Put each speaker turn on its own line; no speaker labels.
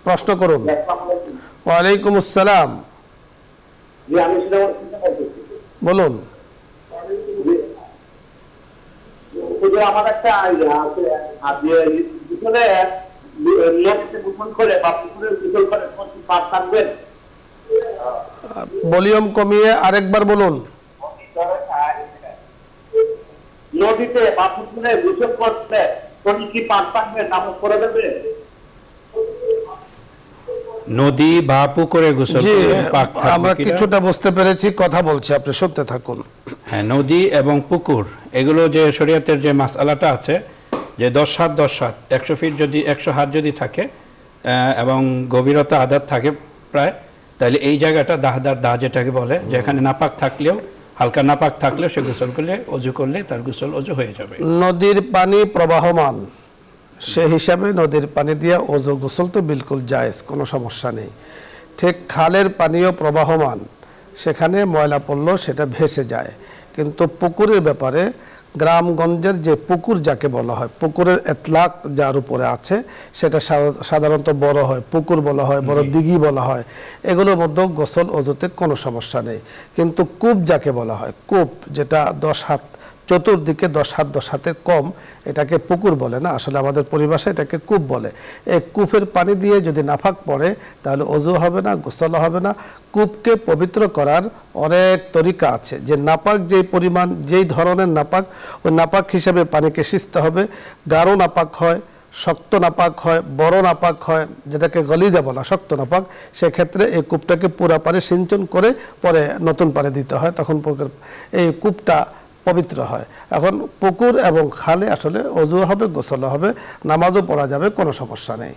প্রশ্ন করুন। ওয়ালাইকুম আসসালাম, বলুন।
আমার একটা
ভলিউম কমিয়ে আরেকবার বলুন।
নদীতে বা পুকুরে গোসল করতে কি পাক থাকবে, নামাজ পড়ে দেবে?
নদী বা পুকুরে গোসল করলে পাক থাকবে।
আমরা কিছুটা বুঝতে পেরেছি, কথা বলছি, আপনি শুনতে থাকুন।
হ্যাঁ, নদী এবং পুকুর এগুলো যে শরীয়তের যে মাসআলাটা আছে যে 10 হাত 10 হাত 100 ফিট যদি 100 হাত যদি থাকে এবং গভীরতা আধার থাকে প্রায়, তাহলে এই জায়গাটা দাহদার দাহ যেটাকে বলে, যেখানে নাপাক থাকলেও হালকা নাপাক থাকলেও সে গোসল করলে অজু করলে তার গোসল অজু হয়ে যাবে।
নদীর পানি প্রবাহমান, সে হিসাবে নদীর পানি দিয়ে অজু গোসল তো বিলকুল জায়েজ, কোনো সমস্যা নেই। ঠিক খালের পানিও প্রবাহমান, সেখানে ময়লা পড়লেও সেটা ভেসে যায়। কিন্তু পুকুরের ব্যাপারে গ্রামগঞ্জের যে পুকুর যাকে বলা হয়, পুকুরের এতলাক যার উপরে আছে সেটা সাধারণত বড় হয় পুকুর বলা হয়, বড় দিঘি বলা হয়, এগুলোর মধ্যে গোসল অজুতে কোনো সমস্যা নেই। কিন্তু কূপ যাকে বলা হয়, কূপ যেটা 10 হাত চতুর্দিকে 10 হাত 10 হাতের কম, এটাকে পুকুর বলে না, আসলে আমাদের পরিভাষায় এটাকে কূপ বলে। এই কূপের পানি দিয়ে যদি নাপাক পড়ে তাহলে অজু হবে না, গোসল হবে না। কূপকে পবিত্র করার অনেক তরিকা আছে, যে নাপাক যেই পরিমাণ যেই ধরনের নাপাক, ওই নাপাক হিসাবে পানিকে সিঁচতে হবে। গাঢ় নাপাক হয়, শক্ত নাপাক হয়, বড় নাপাক হয়, যেটাকে গলিজা বলা শক্ত নাপাক, সেক্ষেত্রে এই কূপটাকে পুরা পানি সিঞ্চন করে পরে নতুন পানি দিতে হয়, তখন এই কূপটা পবিত্র হয়। এখন পুকুর এবং খালে আসলে অজু হবে, গোসল হবে, নামাজও পড়া যাবে, কোনো সমস্যা নেই।